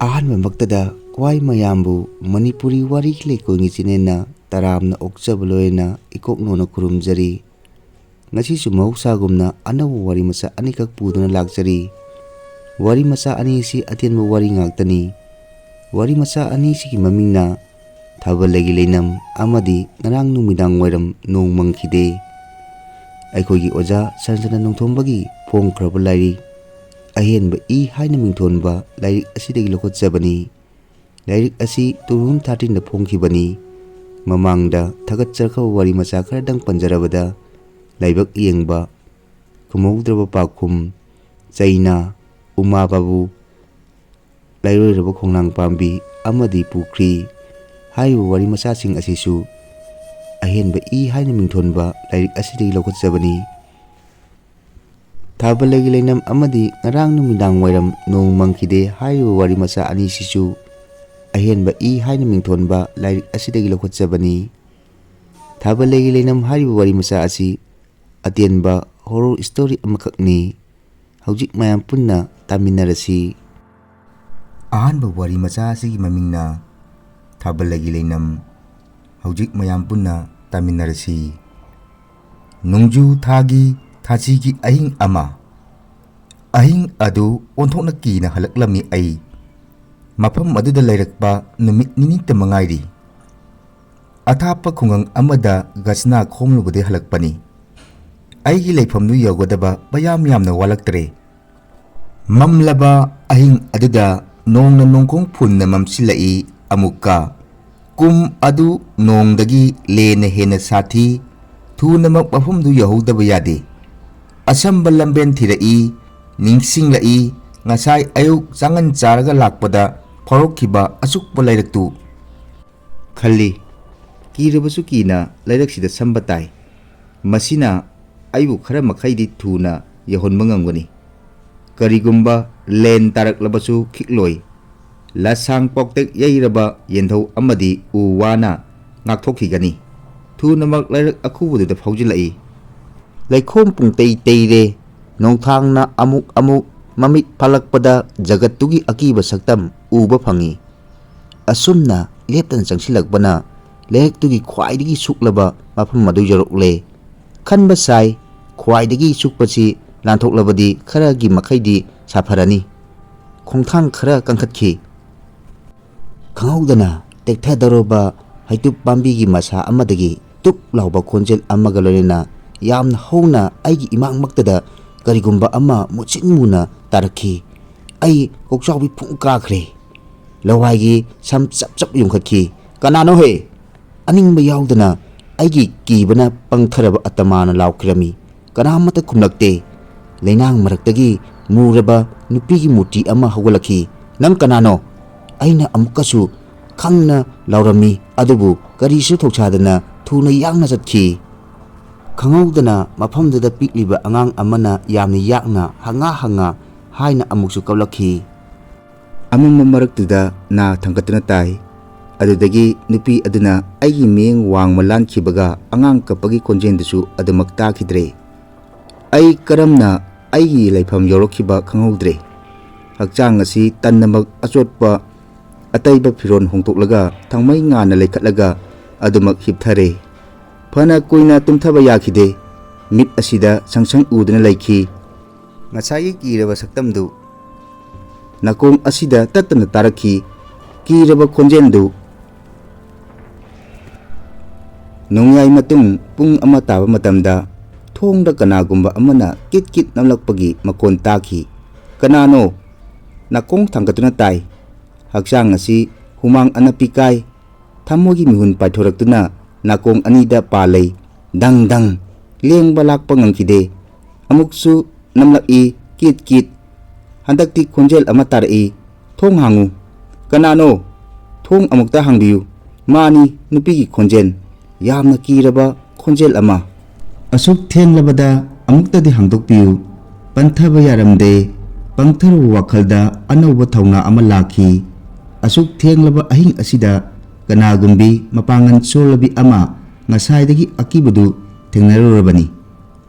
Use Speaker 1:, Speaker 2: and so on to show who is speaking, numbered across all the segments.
Speaker 1: ꯑꯍꯥꯟꯕꯃꯛꯇꯗ ꯈ꯭ꯋꯥꯏ ꯃꯌꯥꯝꯕꯨ ꯃꯅꯤꯄꯨꯔꯤ ꯋꯥꯔꯤ ꯂꯩꯀꯣꯜꯒꯤ ꯆꯦꯅꯦꯜꯅ ꯇꯔꯥꯝꯅ ꯑꯣꯛꯆꯕ ꯂꯣꯏꯅ ꯏꯀꯣꯛꯅꯣꯅ ꯈꯨꯔꯨꯝꯖꯔꯤ꯫ ꯉꯁꯤꯁꯨ ꯃꯍꯧꯁꯥꯒꯨꯝꯅ ꯑꯅꯧꯕ ꯋꯥꯔꯤ ꯃꯆꯥ ꯑꯅꯤꯈꯛ ꯄꯨꯗꯨꯅ ꯂꯥꯛꯆꯔꯤ꯫ ꯋꯥꯔꯤ ꯃꯆꯥ ꯑꯅꯤꯁꯤ ꯑꯇꯦꯟꯕ ꯋꯥꯔꯤ ꯉꯥꯛꯇꯅꯤ꯫ ꯋꯥꯔꯤ ꯃꯆꯥ ꯑꯅꯤꯁꯤꯒꯤ ꯃꯃꯤꯡꯅ ꯊꯥꯕꯜꯂꯩꯒꯤ ꯂꯩꯅꯝ ꯑꯃꯗꯤ ꯉꯔꯥꯡ ꯅꯨꯃꯤꯗꯥꯡ ꯋꯥꯏꯔꯝ ꯅꯣꯡ ꯃꯪꯈꯤꯗꯦ꯫ ꯑꯩꯈꯣꯏꯒꯤ ꯑꯣꯖꯥ ꯁꯔꯠꯆꯟꯗ꯭ꯔ ꯅꯣꯡꯊꯣꯝꯕꯒꯤ ꯐꯣꯡꯈ꯭ꯔꯕ ꯂꯥꯏꯔꯤꯛ ꯑꯍꯦꯟꯕ ꯏ ꯍꯥꯏꯅ ꯃꯤꯡꯊꯣꯟꯕ ꯂꯥꯏꯔꯤꯛ ꯑꯁꯤꯗꯒꯤ ꯂꯧꯈꯠꯆꯕꯅꯤ꯫ ꯂꯥꯏꯔꯤꯛ ꯑꯁꯤ 2013ꯗ ꯐꯣꯡꯈꯤꯕꯅꯤ꯫ ꯃꯃꯥꯡꯗ ꯊꯥꯒꯠꯆꯔꯛꯈ꯭ꯔꯕ ꯋꯥꯔꯤ ꯃꯆꯥ ꯈꯔꯗꯪ ꯄꯟꯖꯔꯕꯗ ꯂꯥꯏꯕꯛ ꯌꯦꯡꯕ, ꯈꯨꯝꯍꯧꯗ꯭ꯔꯕ ꯄꯥꯎꯈꯨꯝ, ꯆꯩꯅꯥ, ꯎꯃꯥ ꯕꯥꯕꯨ, ꯂꯥꯏꯔꯣꯏꯔꯕ ꯈꯣꯡꯅꯥꯡ ꯄꯥꯝꯕꯤ ꯑꯃꯗꯤ ꯄꯨꯈ꯭ꯔꯤ ꯍꯥꯏꯔꯤꯕ ꯋꯥꯔꯤ ꯃꯆꯥꯁꯤꯡ ꯑꯁꯤꯁꯨ ꯑꯍꯦꯟꯕ ꯏ ꯍꯥꯏꯅ ꯃꯤꯡꯊꯣꯟꯕ ꯂꯥꯏꯔꯤꯛ ꯑꯁꯤꯗꯒꯤ ꯂꯧꯈꯠꯆꯕꯅꯤ꯫ ꯊꯥꯕꯜꯂꯩꯒꯤ ꯂꯩꯅꯝ ꯑꯃꯗꯤ ꯉꯔꯥꯡ ꯅꯨꯃꯤꯗꯥꯡ ꯋꯥꯏꯔꯝ ꯅꯣꯡ ꯃꯪꯈꯤꯗꯦ ꯍꯥꯏꯔꯤꯕ ꯋꯥꯔꯤ ꯃꯆꯥ ꯑꯅꯤꯁꯤꯁꯨ ꯑꯍꯦꯟꯕ ꯏ ꯍꯥꯏꯅ ꯃꯤꯡꯊꯣꯟꯕ ꯂꯥꯏꯔꯤꯛ ꯑꯁꯤꯗꯒꯤ ꯂꯧꯈꯠꯆꯕꯅꯤ꯫ ꯊꯥꯕꯜꯂꯩꯒꯤ ꯂꯩꯅꯝ ꯍꯥꯏꯔꯤꯕ ꯋꯥꯔꯤ ꯃꯆꯥ ꯑꯁꯤ ꯑꯇꯦꯟꯕ ꯍꯣꯔꯣꯔ ꯁ꯭ꯇꯣꯔꯤ ꯑꯃꯈꯛꯅꯤ꯫ ꯍꯧꯖꯤꯛ ꯃꯌꯥꯝ ꯄꯨꯟꯅ ꯇꯥꯃꯤꯟꯅꯔꯁꯤ꯫ ꯑꯍꯥꯟꯕ ꯋꯥꯔꯤ ꯃꯆꯥ ꯑꯁꯤꯒꯤ ꯃꯃꯤꯡꯅ ꯊꯥꯕꯜꯂꯩꯒꯤ ꯂꯩꯅꯝ꯫ ꯍꯧꯖꯤꯛ ꯃꯌꯥꯝ ꯄꯨꯟꯅ ꯇꯥꯃꯤꯟꯅꯔꯁꯤ꯫ ꯅꯣꯡꯖꯨ ꯊꯥꯒꯤ ꯊꯥꯁꯤꯒꯤ ꯑꯍꯤꯡ ꯑꯃ꯫ ꯑꯍꯤꯡ ꯑꯗꯨ ꯑꯣꯟꯊꯣꯛꯅ ꯀꯤꯅ ꯍꯜꯂꯛꯂꯝꯃꯤ ꯑꯩ꯫ ꯃꯐꯝ ꯑꯗꯨꯗ ꯂꯩꯔꯛꯄ ꯅꯨꯃꯤꯠ ꯅꯤꯅꯤꯇ ꯃꯉꯥꯏꯔꯤ꯫ ꯑꯊꯥꯞꯄ ꯈꯨꯡꯒꯪ ꯑꯃꯗ ꯒꯁꯅꯥ ꯈꯣꯝꯂꯨꯕꯗꯩ ꯍꯜꯂꯛꯄꯅꯤ꯫ ꯑꯩꯒꯤ ꯂꯩꯐꯝꯗꯨ ꯌꯧꯒꯗꯕ ꯃꯌꯥꯝ ꯌꯥꯝꯅ ꯋꯥꯠꯂꯛꯇ꯭ꯔꯦ꯫ ꯃꯝꯂꯕ ꯑꯍꯤꯡ ꯑꯗꯨꯗ ꯅꯣꯡꯅ ꯅꯣꯡꯈꯣꯡ ꯐꯨꯟꯅ ꯃꯝꯁꯤꯜꯂꯛꯏ ꯑꯃꯨꯛꯀ꯫ ꯀꯨꯝ ꯑꯗꯨ ꯅꯣꯡꯗꯒꯤ ꯂꯦꯟꯅ ꯍꯦꯟꯅ ꯁꯥꯊꯤ꯫ ꯊꯨꯅꯃꯛ ꯃꯐꯝꯗꯨ ꯌꯧꯍꯧꯗꯕ ꯌꯥꯗꯦ꯫ ꯑꯁꯝꯕ ꯂꯝꯕꯦꯟ ꯊꯤꯔꯛꯏ꯫ ꯅꯤꯡꯁꯤꯡꯂꯛꯏ ꯉꯁꯥꯏ ꯑꯌꯨꯛ ꯆꯥꯉꯟ ꯆꯥꯔꯒ ꯂꯥꯛꯄꯗ ꯐꯥꯎꯔꯛꯈꯤꯕ ꯑꯆꯨꯞꯄ ꯂꯩꯔꯛꯇꯨ ꯈꯜꯂꯤ꯫ ꯀꯤꯔꯕꯁꯨ ꯀꯤꯅ ꯂꯩꯔꯛꯁꯤꯗ ꯁꯝꯕ ꯇꯥꯏ꯫ ꯃꯁꯤꯅ ꯑꯩꯕꯨ ꯈꯔ ꯃꯈꯩꯗꯤ ꯊꯨꯅ ꯌꯧꯍꯟꯕ ꯉꯝꯒꯅꯤ꯫ ꯀꯔꯤꯒꯨꯝꯕ ꯂꯦꯟ ꯇꯥꯔꯛꯂꯕꯁꯨ ꯈꯤꯛꯂꯣꯏ꯫ ꯂꯁꯥꯡ ꯄꯥꯎꯇꯦꯛ ꯌꯩꯔꯕ ꯌꯦꯟꯙꯧ ꯑꯃꯗꯤ ꯎ ꯋꯥꯅ ꯉꯥꯛꯊꯣꯛꯈꯤꯒꯅꯤ꯫ ꯊꯨꯅꯃꯛ ꯂꯩꯔꯛ ꯑꯈꯨꯕꯗꯨꯗ ꯐꯥꯎꯖꯤꯜꯂꯛꯏ꯫ ꯂꯩꯈꯣꯝ ꯄꯨꯡꯇꯩ ꯇꯩꯔꯦ꯫ ꯅꯣꯡꯊꯥꯡꯅ ꯑꯃꯨꯛ ꯑꯃꯨꯛ ꯃꯃꯤꯠ ꯐꯥꯛꯂꯛꯄꯗ ꯖꯒꯠꯇꯨꯒꯤ ꯑꯀꯤꯕ ꯁꯛꯇꯝ ꯎꯕ ꯐꯪꯏ꯫ ꯑꯁꯨꯝꯅ ꯂꯦꯞꯇꯅ ꯆꯪꯁꯤꯜꯂꯛꯄꯅ ꯂꯩꯔꯛꯇꯨꯒꯤ ꯈ꯭ꯋꯥꯏꯗꯒꯤ ꯁꯨꯛꯂꯕ ꯃꯐꯝ ꯑꯗꯨ ꯌꯧꯔꯛꯂꯦ꯫ ꯈꯟꯕ ꯁꯥꯏ ꯈ꯭ꯋꯥꯏꯗꯒꯤ ꯁꯨꯛꯄꯁꯤ ꯂꯥꯟꯊꯣꯛꯂꯕꯗꯤ ꯈꯔꯒꯤ ꯃꯈꯩꯗꯤ ꯁꯥꯐꯔꯅꯤ꯫ ꯈꯣꯡꯊꯥꯡ ꯈꯔ ꯀꯟꯈꯠꯈꯤ꯫ ꯈꯪꯍꯧꯗꯅ ꯇꯦꯛꯊꯗꯧꯔꯕ ꯍꯩꯇꯨꯞ ꯄꯥꯝꯕꯤꯒꯤ ꯃꯁꯥ ꯑꯃꯗꯒꯤ ꯇꯨꯞ ꯂꯥꯎꯕ ꯈꯣꯟꯖꯦꯜ ꯑꯃꯒ ꯂꯣꯏꯅꯅ ꯌꯥꯝꯅ ꯍꯧꯅ ꯑꯩꯒꯤ ꯏꯃꯥꯡꯃꯛꯇꯗ ꯀꯔꯤꯒꯨꯝꯕ ꯑꯃ ꯃꯨꯁꯤꯟ ꯃꯨꯅ ꯇꯥꯔꯛꯈꯤ꯫ ꯑꯩ ꯀꯣꯛꯆꯥꯎꯕꯤ ꯐꯨꯡ ꯀꯥꯈ꯭ꯔꯦ꯫ ꯂꯋꯥꯏꯒꯤ ꯁꯝ ꯆꯞ ꯆꯞ ꯌꯨꯡꯈꯠꯈꯤ꯫ ꯀꯅꯥꯅꯣꯍꯦ? ꯑꯅꯤꯡꯕ ꯌꯥꯎꯗꯅ ꯑꯩꯒꯤ ꯀꯤꯕꯅ ꯄꯪꯊꯔꯕ ꯑꯇꯃꯥꯅ ꯂꯥꯎꯈꯤꯔꯝꯃꯤ꯫ ꯀꯅꯥꯃꯠꯇ ꯈꯨꯝꯂꯛꯇꯦ꯫ ꯂꯩꯅꯥꯡ ꯃꯔꯛꯇꯒꯤ ꯃꯨꯔꯕ ꯅꯨꯄꯤꯒꯤ ꯃꯨꯔꯇꯤ ꯑꯃ ꯍꯧꯒꯠꯂꯛꯈꯤ꯫ ꯅꯪ ꯀꯅꯥꯅꯣ? ꯑꯩꯅ ꯑꯃꯨꯛꯀꯁꯨ ꯈꯪꯅ ꯂꯥꯎꯔꯝꯃꯤ ꯑꯗꯨꯕꯨ ꯀꯔꯤꯁꯨ ꯊꯧꯁꯥꯗꯅ ꯊꯨꯅ ꯌꯥꯡꯅ ꯆꯠꯈꯤ꯫ ꯈꯪꯍꯧꯗꯅ ꯃꯐꯝꯗꯨꯗ ꯄꯤꯛꯂꯤꯕ ꯑꯉꯥꯡ ꯑꯃꯅ ꯌꯥꯝꯅ ꯌꯥꯛꯅ ꯍꯪꯉꯥ ꯍꯪꯉꯥ ꯍꯥꯏꯅ ꯑꯃꯨꯛꯁꯨ ꯀꯞꯂꯛꯈꯤ꯫ ꯑꯃꯝꯕ ꯃꯔꯛꯇꯨꯗ ꯅꯥ ꯊꯥꯡꯒꯠꯇꯨꯅ ꯇꯥꯏ꯫ ꯑꯗꯨꯗꯒꯤ ꯅꯨꯄꯤ ꯑꯗꯨꯅ ꯑꯩꯒꯤ ꯃꯤꯠꯌꯦꯡ ꯋꯥꯡꯃ ꯂꯥꯟꯈꯤꯕꯒ ꯑꯉꯥꯡ ꯀꯞꯄꯒꯤ ꯈꯣꯟꯖꯦꯜꯗꯨꯁꯨ ꯑꯗꯨꯃꯛ ꯇꯥꯈꯤꯗ꯭ꯔꯦ꯫ ꯑꯩ ꯀꯔꯝꯅ ꯑꯩꯒꯤ ꯂꯩꯐꯝ ꯌꯧꯔꯛꯈꯤꯕ ꯈꯪꯍꯧꯗ꯭ꯔꯦ꯫ ꯍꯛꯆꯥꯡ ꯑꯁꯤ ꯇꯟꯅꯃꯛ ꯑꯆꯣꯠꯄ ꯑꯇꯩꯕ ꯐꯤꯔꯣꯜ ꯍꯣꯡꯗꯣꯛꯂꯒ ꯊꯥꯡꯃꯩ ꯉꯥꯟꯅ ꯂꯩꯈꯠꯂꯒ ꯑꯗꯨꯃꯛ ꯍꯤꯞꯊꯔꯦ꯫ ꯐꯅ ꯀꯨꯏꯅ ꯇꯨꯝꯊꯕ ꯌꯥꯈꯤꯗꯦ꯫ ꯃꯤꯠ ꯑꯁꯤꯗ ꯁꯪꯁꯪ ꯎꯗꯨꯅ ꯂꯩꯈꯤ꯫ ꯉꯁꯥꯏꯒꯤ ꯀꯤꯔꯕ ꯁꯛꯇꯝꯗꯨ ꯅꯥꯀꯣꯡ ꯑꯁꯤꯗ ꯇꯠꯇꯅ ꯇꯥꯔꯛꯈꯤ꯫ ꯀꯤꯔꯕ ꯈꯣꯟꯖꯦꯜꯗꯨ꯫ ꯅꯣꯡꯌꯥꯏ ꯃꯇꯨꯡ ꯄꯨꯡ 1 ꯇꯥꯕ ꯃꯇꯝꯗ ꯊꯣꯡꯗ ꯀꯅꯥꯒꯨꯝꯕ ꯑꯃꯅ ꯀꯤꯠ ꯀꯤꯠ ꯅꯝꯂꯛꯄꯒꯤ ꯃꯈꯣꯟ ꯇꯥꯈꯤ꯫ ꯀꯅꯥꯅꯣ? ꯅꯥꯀꯣꯡ ꯊꯥꯡꯒꯠꯇꯨꯅ ꯇꯥꯏ꯫ ꯍꯛꯆꯥꯡ ꯑꯁꯤ ꯍꯨꯃꯥꯡ ꯑꯅꯞꯄꯤ ꯀꯥꯏ꯫ ꯊꯃꯣꯏꯒꯤ ꯃꯤꯍꯨꯟ ꯄꯥꯏꯊꯣꯔꯛꯇꯨꯅ ꯅꯥꯀꯣꯡ ꯑꯅꯤꯗ ꯄꯥꯜꯂꯩ꯫ ꯗꯪ ꯗꯪ ꯂꯦꯡꯕ ꯂꯥꯛꯄ ꯉꯝꯈꯤꯗꯦ꯫ ꯑꯃꯨꯛꯁꯨ ꯅꯝꯂꯛꯏ ꯀꯤꯠ ꯀꯤꯠ꯫ ꯍꯟꯗꯛꯇꯤ ꯈꯣꯟꯖꯦꯜ ꯑꯃ ꯇꯥꯔꯛꯏ꯫ ꯊꯣꯡ ꯍꯥꯡꯉꯨ꯫ ꯀꯅꯥꯅꯣ? ꯊꯣꯡ ꯑꯃꯨꯛꯇ ꯍꯥꯡꯕꯤꯌꯨ꯫ ꯃꯥꯅꯤ, ꯅꯨꯄꯤꯒꯤ ꯈꯣꯟꯖꯦꯜ꯫ ꯌꯥꯝꯅ ꯀꯤꯔꯕ ꯈꯣꯟꯖꯦꯜ ꯑꯃ꯫ ꯑꯁꯨꯛ ꯊꯦꯡꯂꯕꯗ ꯑꯃꯨꯛꯇꯗꯤ ꯍꯥꯡꯗꯣꯛꯄꯤꯌꯨ꯫ ꯄꯟꯊꯕ ꯌꯥꯔꯝꯗꯦ꯫ ꯄꯪꯊꯔꯨꯕ ꯋꯥꯈꯜꯗ ꯑꯅꯧꯕ ꯊꯧꯅꯥ ꯑꯃ ꯂꯥꯛꯈꯤ꯫ ꯑꯁꯨꯛ ꯊꯦꯡꯂꯕ ꯑꯍꯤꯡ ꯑꯁꯤꯗ ꯀꯅꯥꯒꯨꯝꯕꯤ ꯃꯄꯥꯡꯒꯜ ꯁꯣꯜꯂꯕꯤ ꯑꯃ ꯉꯁꯥꯏꯗꯒꯤ ꯑꯀꯤꯕꯗꯨ ꯊꯦꯡꯅꯔꯨꯔꯕꯅꯤ꯫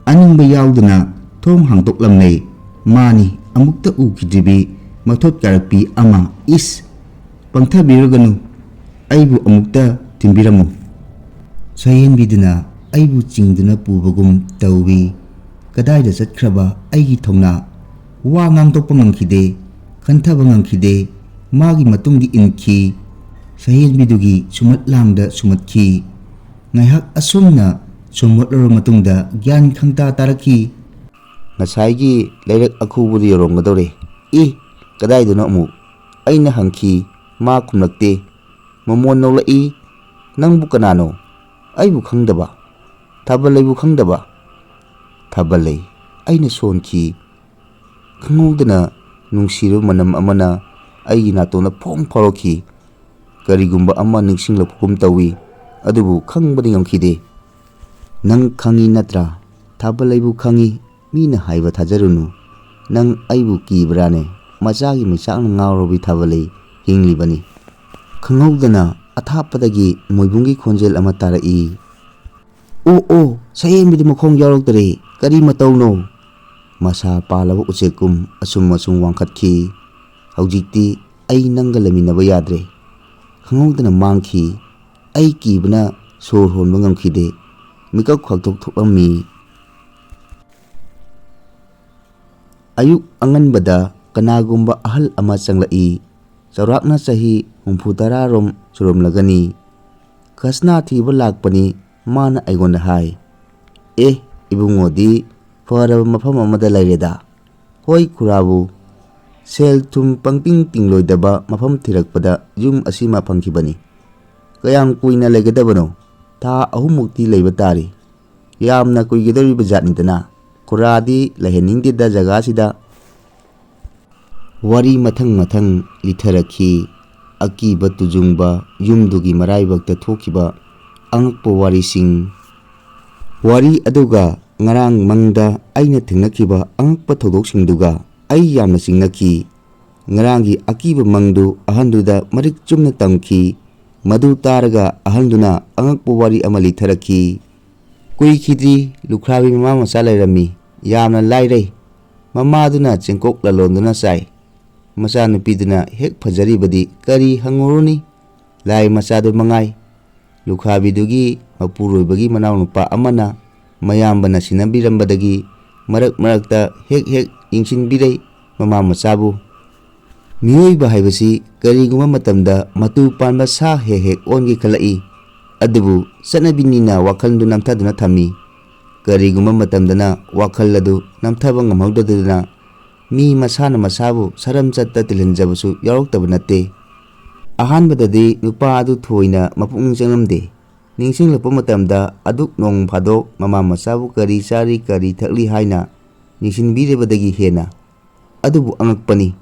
Speaker 1: ꯑꯅꯤꯡꯕ ꯌꯥꯎꯗꯅ ꯊꯣꯡ ꯍꯥꯡꯗꯣꯛꯂꯝꯂꯦ꯫ ꯃꯥꯅꯤ, ꯑꯃꯨꯛꯇ ꯎꯈꯤꯗ꯭ꯔꯤꯕꯤ ꯃꯊꯣꯠ ꯀꯥꯔꯛꯄꯤ ꯑꯃ꯫ ꯏꯁ! ꯄꯪꯊꯕꯤꯔꯒꯅꯨ, ꯑꯩꯕꯨ ꯑꯃꯨꯛꯇ ꯊꯤꯟꯕꯤꯔꯝꯃꯨ꯫ ꯁꯍꯦꯟꯕꯤꯗꯨꯅ ꯑꯩꯕꯨ ꯆꯤꯡꯗꯨꯅ ꯄꯨꯕꯒꯨꯝ ꯇꯧꯏ꯫ ꯀꯗꯥꯏꯗ ꯆꯠꯈ꯭ꯔꯕ ꯑꯩꯒꯤ ꯊꯧꯅꯥ? ꯋꯥ ꯉꯥꯡꯊꯣꯛꯄ ꯉꯝꯈꯤꯗꯦ, ꯈꯟꯊꯕ ꯉꯝꯈꯤꯗꯦ꯫ ꯃꯥꯒꯤ ꯃꯇꯨꯡꯗꯤ ꯏꯟꯈꯤ, ꯁꯍꯦꯟꯕꯤꯗꯨꯒꯤ ꯁꯨꯃꯠꯂꯥꯡꯗ ꯁꯨꯃꯠꯈꯤ꯫ ꯉꯥꯏꯍꯥꯛ ꯑꯁꯨꯝꯅ ꯁꯨꯝꯍꯠꯂꯕ ꯃꯇꯨꯡꯗ ꯒ꯭ꯌꯥꯟ ꯈꯪꯇꯥ ꯇꯥꯔꯛꯈꯤ꯫ ꯉꯁꯥꯏꯒꯤ ꯂꯩꯔꯛ ꯑꯈꯨꯕꯗꯨ ꯌꯧꯔꯝꯒꯗꯧꯔꯦ꯫ ꯀꯗꯥꯏꯗꯅꯣ ꯑꯃꯨꯛ? ꯑꯩꯅ ꯍꯪꯈꯤ, ꯃꯥ ꯈꯨꯝꯂꯛꯇꯦ꯫ ꯃꯃꯣꯟ ꯅꯣꯛꯂꯛꯏ, ꯅꯪꯕꯨ ꯀꯅꯥꯅꯣ? ꯑꯩꯕꯨ ꯈꯪꯗꯕ? ꯊꯥꯕꯜꯂꯩꯕꯨ ꯈꯪꯗꯕ? ꯊꯥꯕꯜꯂꯩ? ꯑꯩꯅ ꯁꯣꯟꯈꯤ꯫ ꯈꯪꯍꯧꯗꯅ ꯅꯨꯡꯁꯤꯔꯕ ꯃꯅꯝ ꯑꯃꯅ ꯑꯩꯒꯤ ꯅꯥꯇꯣꯟꯗ ꯐꯣꯡ ꯐꯥꯎꯔꯛꯈꯤ꯫ ꯀꯔꯤꯒꯨꯝꯕ ꯑꯃ ꯅꯤꯡꯁꯤꯡꯂꯛꯄꯒꯨꯝ ꯇꯧꯏ, ꯑꯗꯨꯕꯨ ꯈꯪꯕꯗꯤ ꯉꯝꯈꯤꯗꯦ꯫ ꯅꯪ ꯈꯪꯏ ꯅꯠꯇ꯭ꯔꯥ? ꯊꯥꯕꯜꯂꯩꯕꯨ ꯈꯪꯏ, ꯃꯤꯅ ꯍꯥꯏꯕ ꯊꯥꯖꯔꯨꯅꯨ꯫ ꯅꯪ ꯑꯩꯕꯨ ꯀꯤꯕ꯭ꯔꯥꯅꯦ? ꯃꯆꯥꯒꯤ ꯃꯩꯆꯥꯛꯅ ꯉꯥꯎꯔꯕꯤ ꯊꯥꯕꯜꯂꯩ ꯍꯤꯡꯂꯤꯕꯅꯤ꯫ ꯈꯪꯍꯧꯗꯅ ꯑꯊꯥꯞꯄꯗꯒꯤ ꯃꯣꯏꯕꯨꯡꯒꯤ ꯈꯣꯟꯖꯦꯜ ꯑꯃ ꯇꯥꯔꯛꯏ꯫ ꯑꯣ, ꯁꯍꯦꯟꯕꯤꯗꯨ ꯃꯈꯣꯡ ꯌꯥꯎꯔꯛꯇꯔꯦ, ꯀꯔꯤ ꯃꯇꯧꯅꯣ? ꯃꯁꯥ ꯄꯥꯜꯂꯕ ꯎꯆꯦꯛꯀꯨꯝ ꯑꯁꯨꯝ ꯋꯥꯡꯈꯠꯈꯤ꯫ ꯍꯧꯖꯤꯛꯇꯤ ꯑꯩ ꯅꯪꯒ ꯂꯩꯃꯤꯟꯅꯕ ꯌꯥꯗ꯭ꯔꯦ꯫ ꯈꯪꯍꯧꯗꯅ ꯃꯥꯡꯈꯤ꯫ ꯑꯩ ꯀꯤꯕꯅ ꯁꯣꯔ ꯍꯣꯟꯕ ꯉꯝꯈꯤꯗꯦ꯫ ꯃꯤꯀꯞ ꯈꯛꯇꯣꯛ ꯊꯣꯛꯂꯝꯃꯤ꯫ ꯑꯌꯨꯛ ꯑꯉꯟꯕꯗ ꯀꯅꯥꯒꯨꯝꯕ ꯑꯍꯜ ꯑꯃ ꯆꯪꯂꯛꯏ꯫ ꯆꯥꯎꯔꯥꯛꯅ ꯆꯍꯤ 60-ꯔꯣꯝ ꯁꯨꯔꯝꯂꯒꯅꯤ꯫ ꯈꯁꯅꯥ ꯊꯤꯕ ꯂꯥꯛꯄꯅꯤ, ꯃꯥꯅ ꯑꯩꯉꯣꯟꯗ ꯍꯥꯏ꯫ ꯏꯕꯨꯡꯉꯣꯗꯤ ꯐꯔꯕ ꯃꯐꯝ ꯑꯃꯗ ꯂꯩꯔꯦꯗꯥ꯫ ꯍꯣꯏ ꯈꯨꯔꯥꯕꯨ, ꯁꯦꯜ ꯊꯨꯝ ꯄꯪꯇꯤꯡ ꯇꯤꯡꯂꯣꯏꯗꯕ ꯃꯐꯝ ꯊꯤꯔꯛꯄꯗ ꯌꯨꯝ ꯑꯁꯤꯃ ꯐꯪꯈꯤꯕꯅꯤ꯫ ꯀꯌꯥꯝ ꯀꯨꯏꯅ ꯂꯩꯒꯗꯕꯅꯣ? ꯊꯥ 3ꯃꯨꯛꯇꯤ ꯂꯩꯕ ꯇꯥꯔꯤ꯫ ꯌꯥꯝꯅ ꯀꯨꯏꯒꯗꯧꯔꯤꯕ ꯖꯥꯠꯅꯤꯗꯅ꯫ ꯈꯨꯔꯥꯗꯤ ꯂꯩꯍꯟꯅꯤꯡꯗꯦꯗ ꯖꯒꯥꯁꯤꯗ꯫ ꯋꯥꯔꯤ ꯃꯊꯪ ꯂꯤꯊꯔꯛꯈꯤ꯫ ꯑꯀꯤꯕ ꯇꯨꯖꯨꯡꯕ ꯌꯨꯝꯗꯨꯒꯤ ꯃꯔꯥꯏꯕꯛꯇ ꯊꯣꯛꯈꯤꯕ ꯑꯉꯛꯄ ꯋꯥꯔꯤꯁꯤꯡ꯫ ꯋꯥꯔꯤ ꯑꯗꯨꯒ ꯉꯔꯥꯡ ꯃꯪꯗ ꯑꯩꯅ ꯊꯦꯡꯅꯈꯤꯕ ꯑꯉꯛꯄ ꯊꯧꯗꯣꯛꯁꯤꯡꯗꯨꯒ ꯑꯩ ꯌꯥꯝꯅ ꯆꯤꯡꯅꯈꯤ꯫ ꯉꯔꯥꯡꯒꯤ ꯑꯀꯤꯕ ꯃꯪꯗꯨ ꯑꯍꯟꯗꯨꯗ ꯃꯔꯤꯛ ꯆꯨꯝꯅ ꯇꯝꯈꯤ꯫ ꯃꯗꯨ ꯇꯥꯔꯒ ꯑꯍꯟꯗꯨꯅ ꯑꯉꯛꯄ ꯋꯥꯔꯤ ꯑꯃ ꯂꯤꯊꯔꯛꯈꯤ꯫ ꯀꯨꯏꯈꯤꯗ꯭ꯔꯤ ꯂꯨꯈ꯭ꯔꯥꯕꯤ ꯃꯃꯥ ꯃꯆꯥ ꯂꯩꯔꯝꯃꯤ꯫ ꯌꯥꯝꯅ ꯂꯥꯏꯔꯩ꯫ ꯃꯃꯥꯗꯨꯅ ꯆꯦꯡꯀꯣꯛ ꯂꯂꯣꯟꯗꯨꯅ ꯆꯥꯏ꯫ ꯃꯆꯥꯅꯨꯄꯤꯗꯨꯅ ꯍꯦꯛ ꯐꯖꯔꯤꯕꯗꯤ ꯀꯔꯤ ꯍꯪꯉꯨꯔꯨꯅꯤ, ꯂꯥꯏ ꯃꯆꯥꯗꯨ ꯃꯉꯥꯏ꯫ ꯂꯨꯈ꯭ꯔꯥꯕꯤꯗꯨꯒꯤ ꯃꯄꯨꯔꯣꯏꯕꯒꯤ ꯃꯅꯥꯎꯅꯨꯄꯥ ꯑꯃꯅ ꯃꯌꯥꯝꯕꯅ ꯁꯤꯟꯅꯕꯤꯔꯝꯕꯗꯒꯤ ꯃꯔꯛꯇ ꯍꯦꯛ ꯌꯦꯡꯁꯤꯟꯕꯤꯔꯩ ꯃꯃꯥ ꯃꯆꯥꯕꯨ꯫ ꯃꯤꯑꯣꯏꯕ ꯍꯥꯏꯕꯁꯤ ꯀꯔꯤꯒꯨꯝꯕ ꯃꯇꯝꯗ ꯃꯇꯨ ꯄꯥꯟꯕ ꯁꯥ ꯍꯦꯛ ꯑꯣꯟꯒꯦ ꯈꯜꯂꯛꯏ꯫ ꯑꯗꯨꯕꯨ ꯆꯠꯅꯕꯤꯅꯤꯅ ꯋꯥꯈꯜꯗꯨ ꯅꯝꯊꯗꯨꯅ ꯊꯝꯃꯤ꯫ ꯀꯔꯤꯒꯨꯝꯕ ꯃꯇꯝꯗꯅ ꯋꯥꯈꯜ ꯑꯗꯨ ꯅꯝꯊꯕ ꯉꯝꯍꯧꯗꯗꯨꯅ ꯃꯤ ꯃꯁꯥꯅ ꯃꯁꯥꯕꯨ ꯁꯔꯝꯆꯠꯇ ꯇꯤꯜꯍꯟꯖꯕꯁꯨ ꯌꯥꯎꯔꯛꯇꯕ ꯅꯠꯇꯦ꯫ ꯑꯍꯥꯟꯕꯗꯗꯤ ꯅꯨꯄꯥ ꯑꯗꯨ ꯊꯣꯏꯅ ꯃꯄꯨꯛꯅꯤꯡ ꯆꯪꯂꯝꯗꯦ꯫ ꯅꯤꯡꯁꯤꯡꯂꯛꯄ ꯃꯇꯝꯗ ꯑꯗꯨꯛ ꯅꯣꯡ ꯐꯥꯗꯣꯛ ꯃꯃꯥ ꯃꯆꯥꯕꯨ ꯀꯔꯤ ꯆꯥꯔꯤ ꯀꯔꯤ ꯊꯛꯂꯤ ꯍꯥꯏꯅ ꯌꯦꯡꯁꯤꯟꯕꯤꯔꯤꯕꯗꯒꯤ ꯍꯦꯟꯅ꯫ ꯑꯗꯨꯕꯨ ꯑꯉꯛꯄꯅꯤ,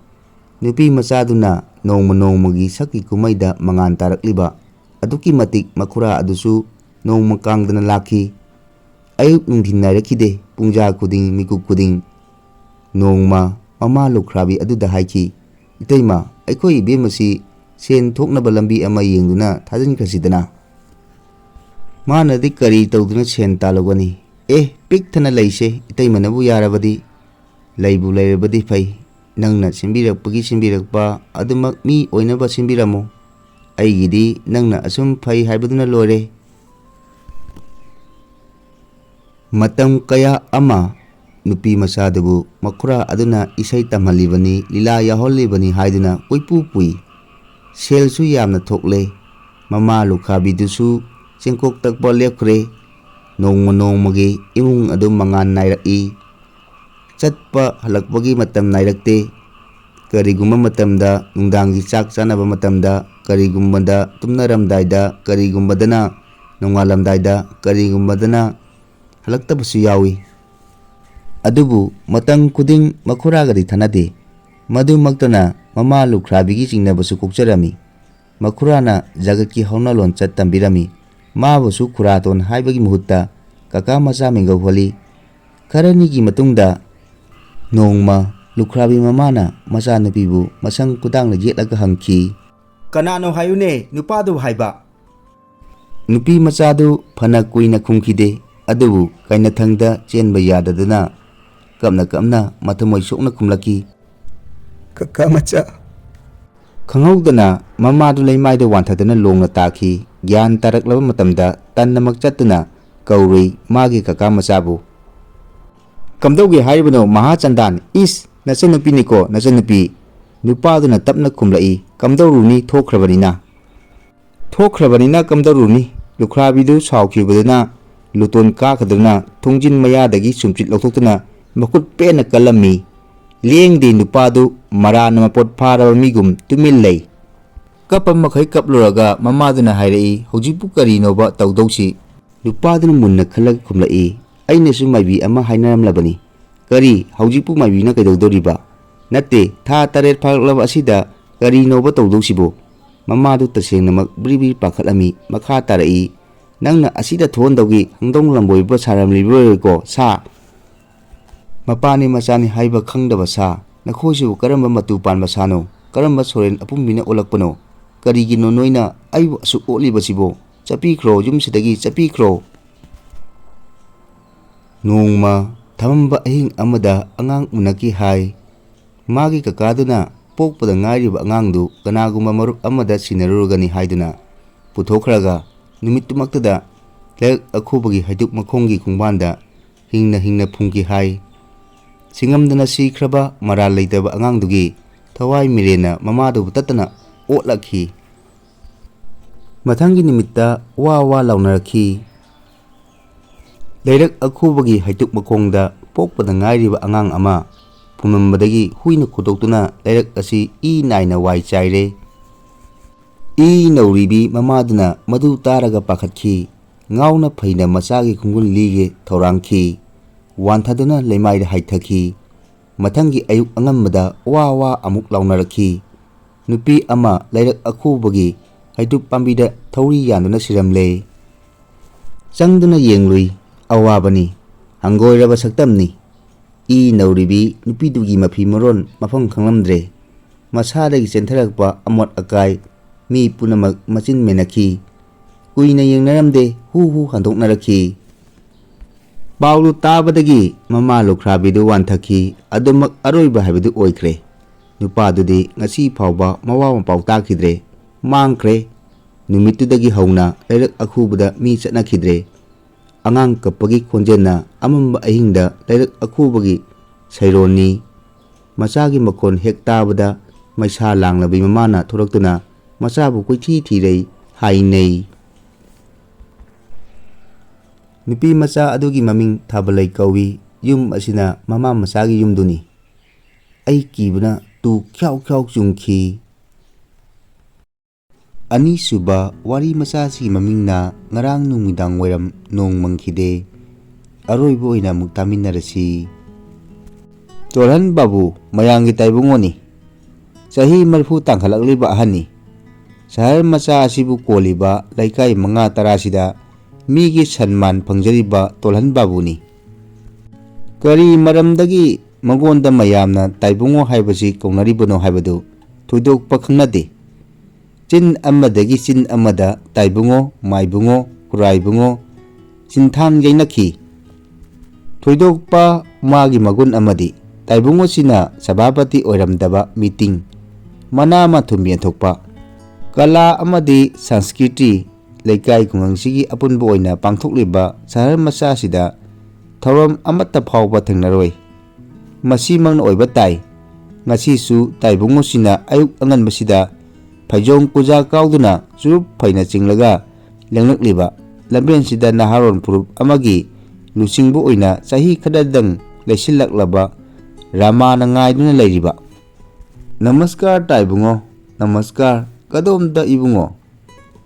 Speaker 1: ꯅꯨꯄꯤ ꯃꯆꯥꯗꯨꯅ ꯅꯣꯡꯃꯒꯤ ꯁꯛꯀꯤ ꯀꯨꯝꯃꯩꯗ ꯃꯉꯥꯟ ꯇꯥꯔꯛꯂꯤꯕ ꯑꯗꯨꯛꯀꯤ ꯃꯇꯤꯛ ꯃꯈꯨꯔꯥ ꯑꯗꯨꯁꯨ ꯅꯣꯡꯃ ꯀꯥꯡꯗꯅ ꯂꯥꯛꯈꯤ꯫ ꯑꯌꯨꯛ ꯅꯨꯡꯊꯤꯜ ꯅꯥꯏꯔꯛꯈꯤꯗꯦ꯫ ꯄꯨꯡꯖꯥ ꯈꯨꯗꯤꯡ ꯃꯤꯀꯨꯞ ꯈꯨꯗꯤꯡ꯫ ꯅꯣꯡꯃ ꯃꯃꯥ ꯂꯨꯈ꯭ꯔꯥꯕꯤ ꯑꯗꯨꯗ ꯍꯥꯏꯈꯤ, ꯏꯇꯩꯃ, ꯑꯩꯈꯣꯏ ꯏꯕꯦꯝꯃꯁꯤ ꯁꯦꯟ ꯊꯣꯛꯅꯕ ꯂꯝꯕꯤ ꯑꯃ ꯌꯦꯡꯗꯨꯅ ꯊꯥꯖꯤꯟꯈ꯭ꯔꯁꯤꯗꯅ꯫ ꯃꯥꯅꯗꯤ ꯀꯔꯤ ꯇꯧꯗꯨꯅ ꯁꯦꯟ ꯇꯥꯜꯂꯨꯒꯅꯤ? ꯄꯤꯛ ꯊꯟꯅ ꯂꯩꯁꯦ ꯏꯇꯩꯃꯅꯕꯨ ꯌꯥꯔꯕꯗꯤ꯫ ꯂꯩꯕꯨ ꯂꯩꯔꯕꯗꯤ ꯐꯩ꯫ ꯅꯪꯅ ꯁꯤꯟꯕꯤꯔꯛꯄ ꯑꯗꯨꯃꯛ ꯃꯤ ꯑꯣꯏꯅꯕ ꯁꯤꯟꯕꯤꯔꯝꯃꯨ꯫ ꯑꯩꯒꯤꯗꯤ ꯅꯪꯅ ꯑꯁꯨꯝ ꯐꯩ ꯍꯥꯏꯕꯗꯨꯅ ꯂꯣꯏꯔꯦ꯫ ꯃꯇꯝ ꯀꯌꯥ ꯑꯃ ꯅꯨꯄꯤ ꯃꯆꯥꯗꯨꯕꯨ ꯃꯈꯨꯔꯥ ꯑꯗꯨꯅ ꯏꯁꯩ ꯇꯝꯍꯜꯂꯤꯕꯅꯤ, ꯂꯤꯂꯥ ꯌꯥꯎꯍꯜꯂꯤꯕꯅꯤ ꯍꯥꯏꯗꯨꯅ ꯀꯣꯏꯄꯨ ꯄꯨꯏ꯫ ꯁꯦꯜꯁꯨ ꯌꯥꯝꯅ ꯊꯣꯛꯂꯦ꯫ ꯃꯃꯥ ꯂꯨꯈ꯭ꯔꯥꯕꯤꯗꯨꯁꯨ ꯆꯦꯡꯀꯣꯛ ꯇꯛꯄ ꯂꯦꯞꯈ꯭ꯔꯦ꯫ ꯅꯣꯡꯃꯒꯤ ꯏꯃꯨꯡ ꯑꯗꯨ ꯃꯉꯥꯟ ꯅꯥꯏꯔꯛꯏ꯫ ꯆꯠꯄ ꯍꯜꯂꯛꯄꯒꯤ ꯃꯇꯝ ꯅꯥꯏꯔꯛꯇꯦ꯫ ꯀꯔꯤꯒꯨꯝꯕ ꯃꯇꯝꯗ ꯅꯨꯡꯗꯥꯡꯒꯤ ꯆꯥꯛ ꯆꯥꯅꯕ ꯃꯇꯝꯗ, ꯀꯔꯤꯒꯨꯝꯕꯗ ꯇꯨꯝꯅꯔꯝꯗꯥꯏꯗ, ꯀꯔꯤꯒꯨꯝꯕꯗꯅ ꯅꯣꯡꯉꯥꯜꯂꯝꯗꯥꯏꯗ, ꯀꯔꯤꯒꯨꯝꯕꯗꯅ ꯍꯜꯂꯛꯇꯕꯁꯨ ꯌꯥꯎꯏ꯫ ꯑꯗꯨꯕꯨ ꯃꯇꯝ ꯈꯨꯗꯤꯡ ꯃꯈꯨꯔꯥꯒꯗꯤ ꯊꯅꯗꯦ꯫ ꯃꯗꯨꯃꯛꯇꯅ ꯃꯃꯥ ꯂꯨꯈ꯭ꯔꯥꯕꯤꯒꯤ ꯆꯤꯡꯅꯕꯁꯨ ꯀꯣꯛꯆꯔꯝꯃꯤ꯫ ꯃꯈꯨꯔꯥꯅ ꯖꯒꯠꯀꯤ ꯍꯧꯅ ꯂꯣꯟꯆꯠ ꯇꯝꯕꯤꯔꯝꯃꯤ꯫ ꯃꯥꯕꯨꯁꯨ ꯈꯨꯔꯥꯇꯣꯟ ꯍꯥꯏꯕꯒꯤ ꯃꯍꯨꯠꯇ ꯀꯀꯥ ꯃꯆꯥ ꯃꯤꯡꯒꯧꯍꯜꯂꯤ꯫ ꯈꯔꯅꯤꯒꯤ ꯃꯇꯨꯡꯗ ꯅꯣꯡꯃ ꯂꯨꯈ꯭ꯔꯥꯕꯤ ꯃꯃꯥꯅ ꯃꯆꯥꯅꯨꯄꯤꯕꯨ ꯃꯁꯝ ꯈꯨꯗꯥꯡꯅ ꯌꯦꯠꯂꯒ ꯍꯪꯈꯤ, ꯀꯅꯥꯅꯣ ꯍꯥꯏꯌꯨꯅꯦ ꯅꯨꯄꯥꯗꯨ ꯍꯥꯏꯕ꯫ ꯅꯨꯄꯤ ꯃꯆꯥꯗꯨ ꯐꯅ ꯀꯨꯏꯅ ꯈꯨꯝꯈꯤꯗꯦ꯫ ꯑꯗꯨꯕꯨ ꯀꯩꯅꯊꯪꯗ ꯆꯦꯟꯕ ꯌꯥꯗꯗꯨꯅ ꯀꯞꯅ ꯃꯊꯃꯣꯏ ꯁꯣꯛꯅ ꯈꯨꯝꯂꯛꯈꯤ, ꯀꯀꯥ ꯃꯆꯥ꯫ Khanghaudana mamadu leimaida wanthadana longna taki gyan taraklaba matamda tannamak chattuna kauri magi kaka machabu. Kamdaugi haibano Mahachandan is nachanupi niko nachanupi. Nupaduna tapna kumlai kamdauruni thokrabanina. Thokrabanina kamdauruni lukhrabidu saukhibaduna luton kakaduna thongjin mayadagi sumchit lauthokuna makut pena kalami. Lengde nupadu marana mapot pharaba migum tumil lei. Kapam makhai kapluraga mamaduna hairei haujipu karinoba tawdausi. Nupaduna munna khalag kumlai ainasu maibi ama hainaramlabani. Kari haujipu maibina kaidawdoriba. Natte tha taret phaklaba asida karinoba tawdausibo. Mamadu tasengnamak bribri pakhatlami makha tarai. Nangna asida thondawgi hangdong lamboiba saramlibroi sa. Mapani machani haiba khangdaba sa. Nakhoisibu karamba matu panba sano. Karamba soren apumbina olakpano. Karigino noina aibu asuk olibasibo. Chapikro yumsidagi chapikro. Nongma thamamba ahing amada angang unaki hai. Magi kakaduna pokpada ngairiba angangdu kanaguma marup amada sinarurugani haiduna puthokraga numittumaktada lek akhubagi haiduk makhongi khungbanda hingna phungki hai. Singamdana sikhraba maral leitaba angangdugi thawai mirena mamadu tatana otlakhi. Mathangi nimitta wa launarakhi. Leirak akhubagi haiduk makhongda pokpada ngairiba angang ama pumnambadagi huina khudoktuna leirak asi I naina wai chaire. I nauribi mamaduna madu taraga pakhatkhi. Ngauna phaina machagi khungul lige thorangkhi. Wanthaduna leimaida haithakhi. Mathangi ayuk angambada wa amuk launarakhi. Nupi ama leirak akhubagi haiduk pambida thauri yanduna siramle. Changduna yenglui awabani hangoiraba saktamni. I nauribi nupidugi mafi maron mafam khanglamdre. Masadagi chentharakpa amot akai mi punamak machin menakhi. Kuina yengnaramde hu handoknarakhi. Paulu tabadagi mama lukhrabidu wanthakhi adumak aroiba habidu oikre. Nupadudi ngasi phaba mawa mapau takhidre mangkhre. Numitudagi hauna leirak akhubada mi chatnakhidre. Angang kapagi khonjena amamba ahingda leirak akhubagi saironi. Machagi makhon hek tabada maisa langlabi mamana thoraktuna machabu koithi thirei hainei. Nupi macha adugi maming Thaballeigi kawi. Yum asina mama machagi yumduni. Ai kibuna tu khyau chungkhi. Anisuba wari machasi mamingna ngarang numitdang wairam nong mangkhide. Aroibo oina muk taminarasi. Tolhan babu mayangi taibungoni. Sahi marfu tangkhalakliba ahani. Sahar macha ashibu koliba laikai manga tarasida migi sanman pangjariba tolhan babuni. Kari maramdagi magonda mayamna taibungo haibasi kaunaribano haibadu thoidokpa khangnade. Chin amadagi chin amada taibungo maibungo kuraibungo chinthan yainakhi. Thoidokpa magi magun amadi taibungo sina sabapati oiramdaba meeting mana mathum yenthokpa. Kala amadi sanskriti leikai khungangsigi apunba oina pangthokliba sahar macha sida thoram amata phawba thengnaroi. Masimangna oiba tai. Ngasisu taibungo sina ayuk anganbasida Phajong kuja kauduna surup phaina chinglaga lenglakliba lamben sida naharon purup amagi lusingbu oina chahi khadadang leisillaklaba ramana ngaiduna leiriba. Namaskar taibungo. Namaskar kadomda ibungo.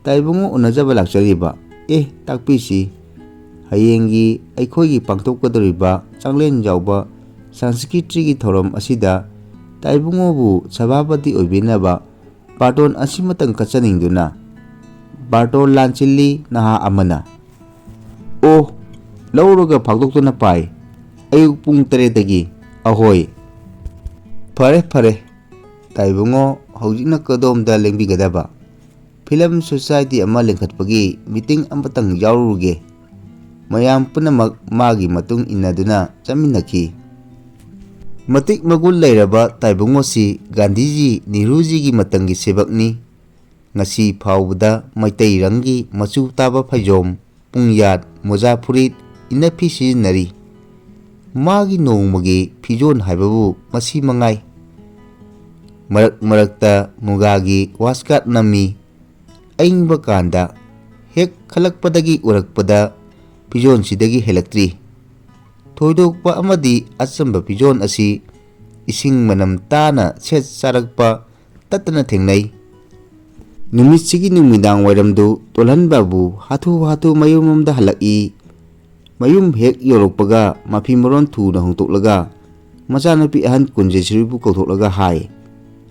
Speaker 1: Taibungo unajaba lakchariba. Takpisi hayengi aikhoigi pangthokkadoriba changlen jauba sanskritrigi thorom asida taibungo bu sabapati oibinaba Barton asimatang katsaningduna. Barton lanchili naha amana. Lauroga phagdoktuna pai. Ayuk pung 3 ahoy. Pare. Taibungo haujikna kadomda lengbigadaba. Film society ama lengkhatpagi meeting amatang yauruge. Mayam punamak magi matung inaduna chaminakhi. Matik magul lairaba taibungosi Gandhiji Nehruji matangi sebakni. Ngasi faubada maitai rangi machu taba phajom pungyat moja furit inapi sizinari. Magi nongmagi fijon haibabu masi mangai. Marak marakta mugagi waskat nami. Aingba kanda hek khalakpadagi urakpada fijon sidagi helaktri. Thoidokpa amadi achamba fijon asi ising manam tana set sarakpa tatana thengnai. Numitigi numidang wairamdu tolhanbabu hatu mayumamda halaki. Mayum hek yorokpaga mafi maron thuna hongtoklaga macanapi ahan kunjesribu kauthoklaga hai.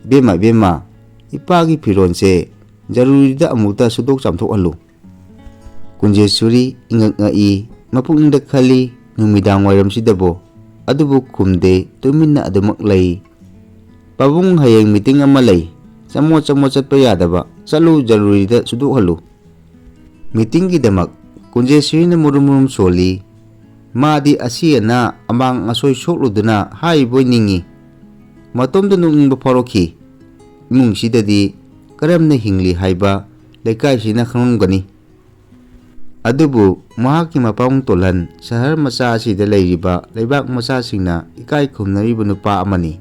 Speaker 1: Bema ipagi fironse jarurida amukta sudok chamthokhallu. Kunjesuri ingak ngai mapungda khali numidang wairamsidabo adubu khumde tuminna adumak lay. Pabung hayang meeting ama lay. Samo chatpa yadaba chalu jarurida sudokhallu. Meeting ki damak kunjesuri na murum soli. Madi asiana amang asoi sokluduna hai boy ningi. Matomda nungingba farokhi. Imung sidadi karamna hingli haiba lekai sina khanungani. Adubu mahaki mapang tolan sahar macha asida leiriba leibak macha singna ikai khumnariba nupa amani.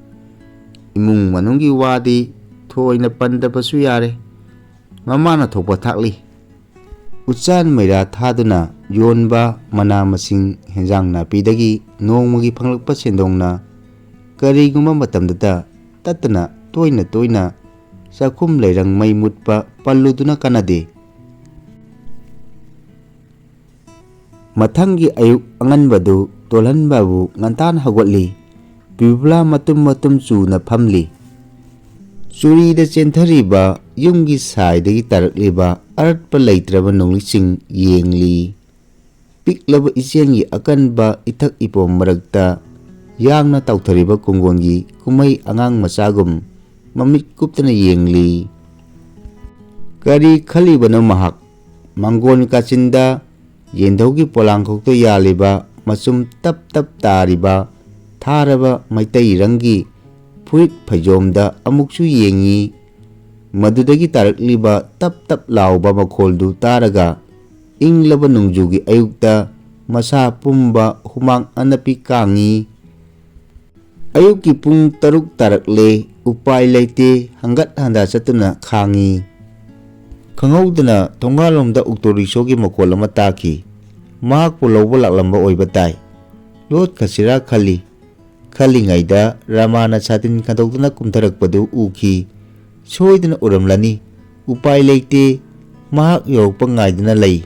Speaker 1: Imung manunggi wadi thoina pandabasu yare. Mamana thokpa thakli. Uchan maira thaduna yonba mana masing henjang napidagi nongmagi phanglakpa sendongna kariguma matamdata tatana toina sakum leirang mai mutpa palluduna kanade. Mathangi ayuk anganbadu tolhanbabu ngantan hagwatli. Pibla matum chuna phamli. Surida chenthariba yumgi saidagi tarakliba aratpa leitraba nonglising yengli. Piklaba isengi akanba ithak ipom marakta yangna tauthariba kungongi kumai angang masagum mamit kuptana yengli. Kari khalibana mahak mangon kachinda yendhogi polangkhokto yaliba masum tap tariba tharaba maitai rangi furit phajomda amuksu yengi. Madudagi tarakliba tap lauba makholdu taraga inglaba nungjugi ayukta masa pumba humang anapi kangi. Ayuki pung taruk tarakle upai leite hangat handa satuna khangi. Khanghaudana thongalomda uktorisogi makhol ama taki. Mahakpu lauba laklamba oiba tai. Lot khasira khali ngaida ramana satin khandokduna kumtharakpadu uki. Soidana uramlani upai leite mahak yorokpa ngaidana lay.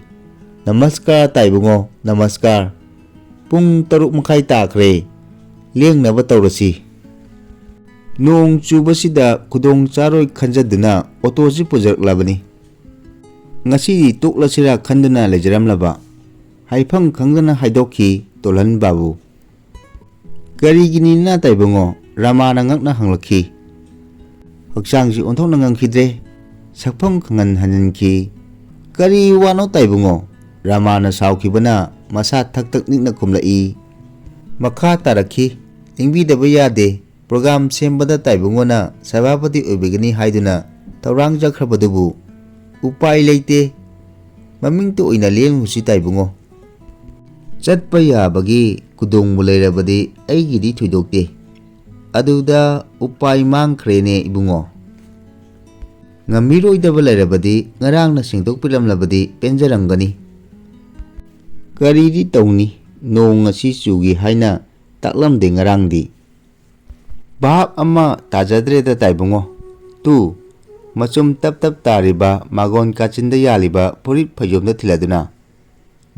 Speaker 1: Namaskar taibungo namaskar. Pung 3:30 takre. Lengnaba tawrasi. Nong chubasida khudong charoi khanjaduna otosi pujaraklabani. Ngasi toklasira khanduna lejaramlaba. Haifang khangdana haidokhi tolhanbabu. Karigini na taibungo ramana ngakna hanglakhi. Hakchangsi onthokna ngangkhidre sakpham khangan haninki. Kari wano taibungo ramana saukhibana masa thak nikna khumlai. Makha tarakhi ningbidaba yade program sembada taibungona sabapati oibigani haiduna taurang jakhrabadubu upai leite mamingto oina lenghusi taibungo. Chatpa yabagi kudongmu leirabadi aigidi thoidokte. Aduda upai mangkhrene ibungo. Ngamiroidaba leirabadi ngarangna singdokpiramlabadi penjaramgani. Karidi tawni nong ngasi chugi haina taklamde ngarangdi. Bahak ama tajadreda taibungo. Tu machum tap tariba magon kachinda yaliba purit phajomda thiladuna.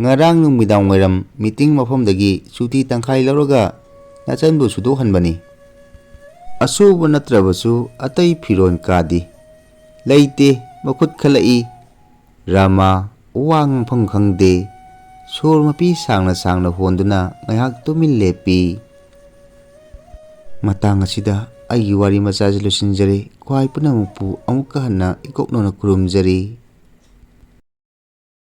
Speaker 1: Ngarang numidang wairam meeting mafamdagi suti tangkhai lauraga nachanbu sudokhanbani. Asuba natrabasu atai firon kadi. Leite makhut khalai. Rama wang phang khangde. Sor mapi sangna honduna ngayhak tumin lepi. Matang asida aigi wari macha losinjare Khwai pumnamakpu amukka hanna ikoknona khurumjari.